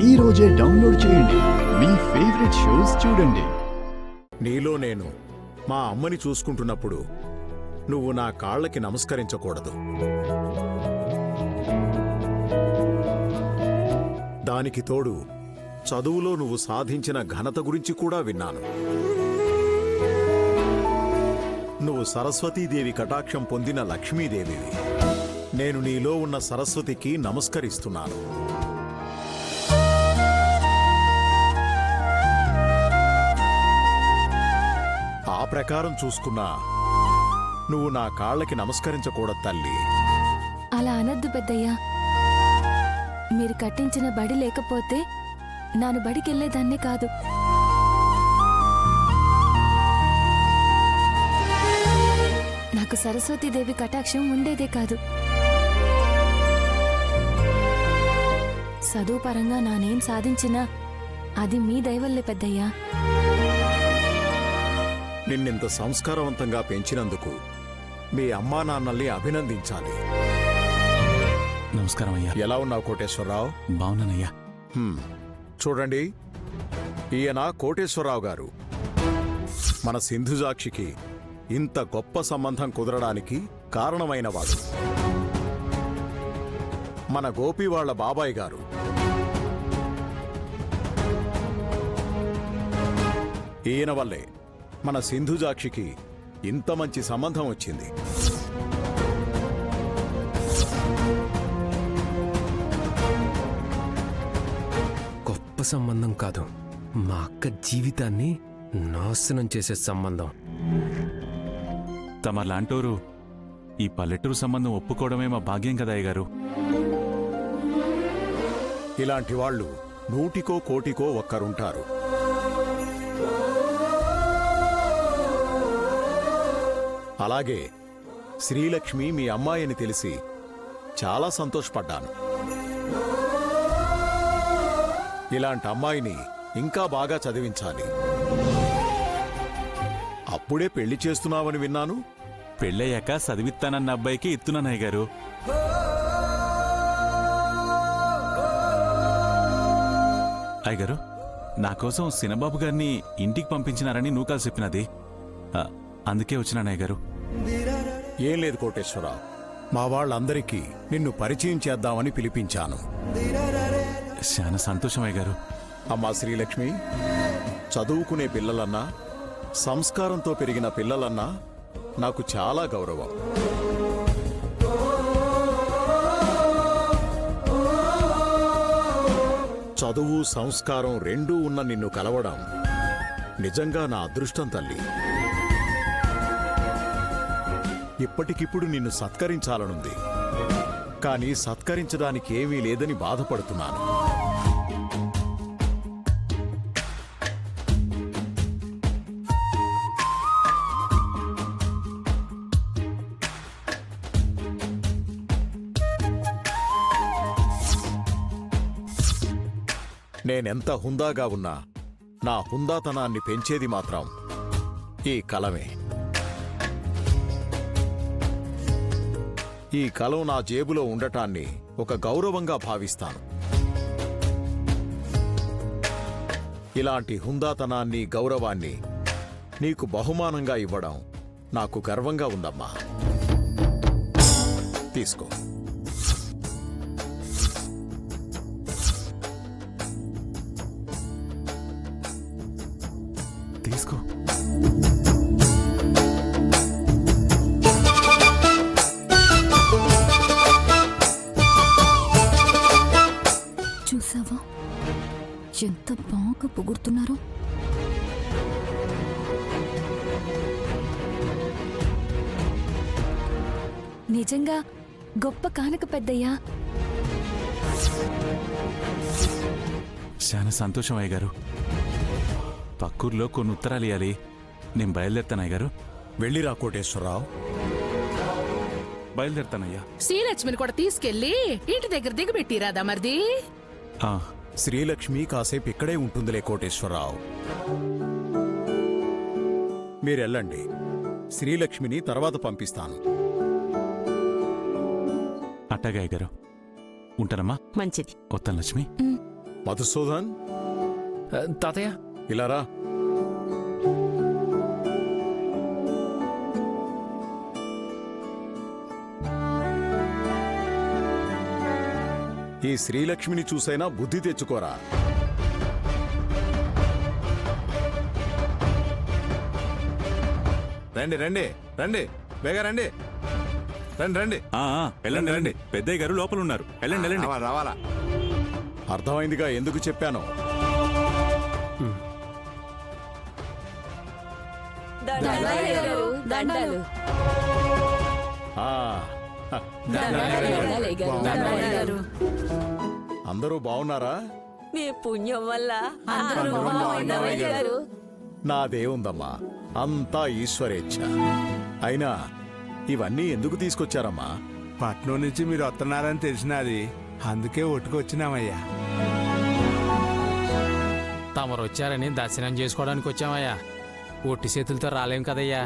ఈ రోజే డౌన్లోడ్ చేయండి. మీ ఫేవరెట్ షోస్ చూడండి. నీలో నేను మా అమ్మని చూసుకుంటున్నప్పుడు నువ్వు నా కాళ్ళకి నమస్కరించకూడదు. దానికి తోడు చదువులో నువ్వు సాధించిన ఘనత గురించి కూడా విన్నాను. నువ్వు సరస్వతీదేవి కటాక్షం పొందిన లక్ష్మీదేవివి. నేను నీలో ఉన్న సరస్వతికి నమస్కరిస్తున్నాను. ఆ ప్రకారం చూసుకున్నా నువ్వు నా కాళ్ళకి నమస్కరించకూడదు తల్లి. అలా అనద్దు పెద్దయ్యా. మీరు కట్టించిన బడి లేకపోతే నాను బడికెళ్లేదాన్నే కాదు. నాకు సరస్వతీదేవి కటాక్షం ఉండేదే కాదు. చదువు పరంగా నానేం సాధించినా అది మీ దయవల్లే పెద్దయ్యా. నిన్నింత సంస్కారవంతంగా పెంచినందుకు మీ అమ్మా నాన్నల్ని అభినందించాలి. నమస్కారం అయ్యా. ఎలా ఉన్నావు కోటేశ్వరరావు? బాగున్నానయ్యా. చూడండి, ఈయన కోటేశ్వరరావు గారు. మన సింధుజాక్షికి ఇంత గొప్ప సంబంధం కుదరడానికి కారణమైనవాడు. మన గోపి వాళ్ళ బాబాయ్ గారు. ఈయన వల్లే మన సింధుజాక్షికి ఇంత మంచి సంబంధం వచ్చింది. గొప్ప సంబంధం కాదు, మా అక్క జీవితాన్ని నాశనం చేసే సంబంధం. తమలాంటోరు ఈ పల్లెటూరు సంబంధం ఒప్పుకోవడమే మా భాగ్యం కదా అయ్యగారు. ఇలాంటి వాళ్ళు నూటికో కోటికో ఒక్కరుంటారు. అలాగే శ్రీలక్ష్మి మీ అమ్మాయిని తెలిసి చాలా సంతోషపడ్డాను. ఇలాంటి అమ్మాయిని ఇంకా బాగా చదివించాలి. అప్పుడే పెళ్లి చేస్తున్నావని విన్నాను. పెళ్ళయ్యాక చదివిస్తానన్న అబ్బాయికి ఇస్తున్నాను అయ్యగారు. అయ్యగారు, నా కోసం సినబాబు గారిని ఇంటికి పంపించినారని నూకాలు చెప్పినది. అందుకే వచ్చినాను అయ్యగారు. ఏం లేదు కోటేశ్వరరావు, మా వాళ్ళందరికీ నిన్ను పరిచయం చేద్దామని పిలిపించాను. చాలా సంతోషం అయ్యగారు. అమ్మా శ్రీలక్ష్మి, చదువుకునే పిల్లలన్నా సంస్కారంతో పెరిగిన పిల్లలన్నా నాకు చాలా గౌరవం. చదువు సంస్కారం రెండూ ఉన్న నిన్ను కలవడం నిజంగా నా అదృష్టం తల్లి. ఇప్పటికిప్పుడు నిన్ను సత్కరించాలనుంది, కానీ సత్కరించడానికి ఏమీ లేదని బాధపడుతున్నాను. నేనెంత హుందాగా ఉన్నా నా హుందాతనాన్ని పెంచేది మాత్రం ఈ కలమే. ఈ కలం నా జేబులో ఉండటాన్ని ఒక గౌరవంగా భావిస్తాను. ఇలాంటి హుందాతనాన్ని, గౌరవాన్ని నీకు బహుమానంగా ఇవ్వడం నాకు గర్వంగా ఉందమ్మా. తీసుకో. తీసుకో. చూసావా ఎంత బాగా పొగుడుతున్నారో. నిజంగా గొప్ప కానుక పెద్దయ్యా. చాలా సంతోషం అయ్యగారు. పక్కూర్లో కొన్ని ఉత్తరాలు ఇవ్వాలి. నేను బయలుదేరుతాను అయ్యగారు. వెళ్ళిరా కోటేశ్వరరావు. బయలుదేరుతానయ్యా. శ్రీలక్ష్మిని కూడా తీసుకెళ్లి ఇంటి దగ్గర దిగబెట్టిరాదా మరిది? శ్రీలక్ష్మి కాసేపు ఇక్కడే ఉంటుందిలే కోటేశ్వరరావు. మీరెళ్ళండి, శ్రీలక్ష్మిని తర్వాత పంపిస్తాను. అట్టగాయ గారు ఉంటానమ్మా. మంచిది. వస్తాను లక్ష్మి. మధుసూదన్, తాతయ్య ఇలా రా. ఈ శ్రీలక్ష్మిని చూసైనా బుద్ధి తెచ్చుకోరా. రండి రండి రండి బేగా రండి రండి రండి వెళ్ళండి వెళ్ళండి. పెద్దయ్య గారు లోపల ఉన్నారు. వెళ్ళండి వెళ్ళండి. రావాలా రావాలా అర్థమైందిగా ఎందుకు చెప్పాను. దండాలు ఆ, అందరూ బాగున్నారా? మీ పుణ్యం వల్ల నాదేముందమ్మా, అంతా ఈశ్వరేచ్ఛ. అయినా ఇవన్నీ ఎందుకు తీసుకొచ్చారమ్మా? పట్నం నుంచి మీరు వస్తున్నారని తెలిసినది, అందుకే ఒట్టుకొచ్చినామయ్యా. తమరు వచ్చారని దర్శనం చేసుకోవడానికి వచ్చామయ్యా. ఒట్టి చేతులతో రాలేం కదయ్యా.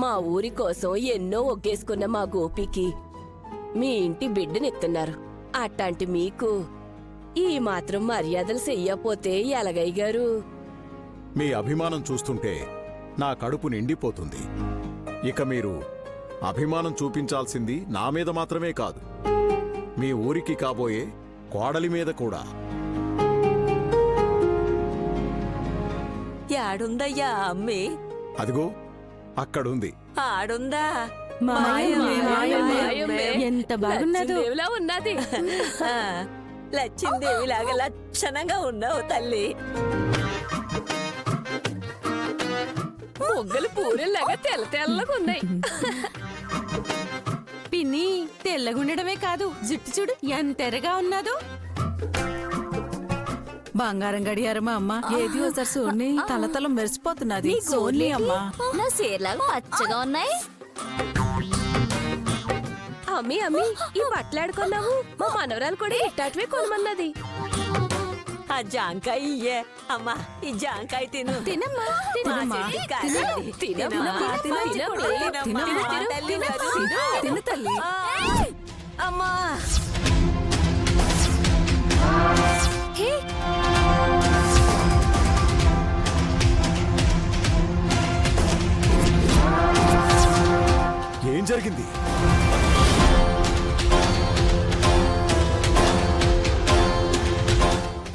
మా ఊరి కోసం ఎన్నో ఒగ్గేసుకున్న మా గోపికి మీ ఇంటి బిడ్డనెత్తున్నారు. అట్టాంటి మీకు ఈ మాత్రం మర్యాదలు చెయ్యపోతే ఎలాగయ్య గారు? మీ అభిమానం చూస్తుంటే నా కడుపు నిండిపోతుంది. ఇక మీరు అభిమానం చూపించాల్సింది నా మీద మాత్రమే కాదు, మీ ఊరికి కాబోయే కోడలి మీద కూడా. యాడుందయ్యా అమ్మి? అదిగో అక్కడుంది. ఆడుందా? ఎంత బాగున్నదో. లచ్చిందేవిలా ఉన్నది. లచ్చిందేవిలాగా లక్షణంగా ఉన్నావు తల్లి. మొగ్గలు పూరెల్లాగా తెల్ల తెల్లగా ఉన్నాయి. పిన్ని తెల్లగుండడమే కాదు, జుట్టు చూడు ఎంత ఎర్రగా ఉన్నదో. బంగారం గడియారమా అమ్మా, ఏది ఒకసారి చూడండి, తలతల మెరిసిపోతున్నది. సోని అమ్మా, నా సేర్లాగా పచ్చగా ఉన్నాయి. అమ్మి అమ్మి ఈ బట్టలాడుకున్నావు, మా మనవరాలు కూడా ఇట్టాటివే కొనమన్నది. ఆ జాంకాయ ఇయ్యే అమ్మా, ఈ జాంకాయ తిను. తినమ్మా తినమ్మా. తిను తల్లి. అమ్మా ఏం జరిగింది?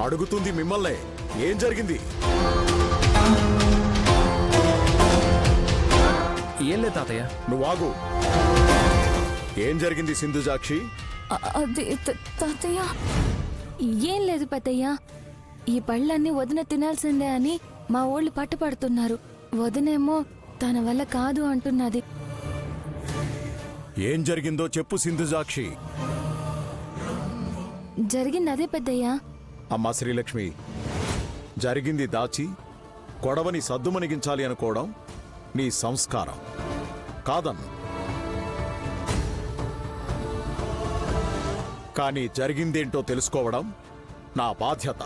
అడుగుతుంది మిమ్మల్నే, ఏం జరిగింది? ఏం లేదు తాతయ్య. నువ్వాగు. ఏం జరిగింది సింధుజాక్షి? అది తాతయ్య ఏం లేదు పెద్దయ్య. ఈ పళ్ళన్నీ వదిన తినాల్సిందే అని మా ఊళ్ళు పట్టుపడుతున్నారు. వదినేమో తన వల్ల కాదు అంటున్నది. ఏం జరిగిందో చెప్పు సింధుజాక్షి. జరిగింది అదే పెద్దయ్య. అమ్మా శ్రీలక్ష్మి, జరిగింది దాచి కొడవని సద్దుమణిగించాలి అనుకోవడం నీ సంస్కారం కాదన్ను. కానీ జరిగిందేంటో తెలుసుకోవడం నా బాధ్యత.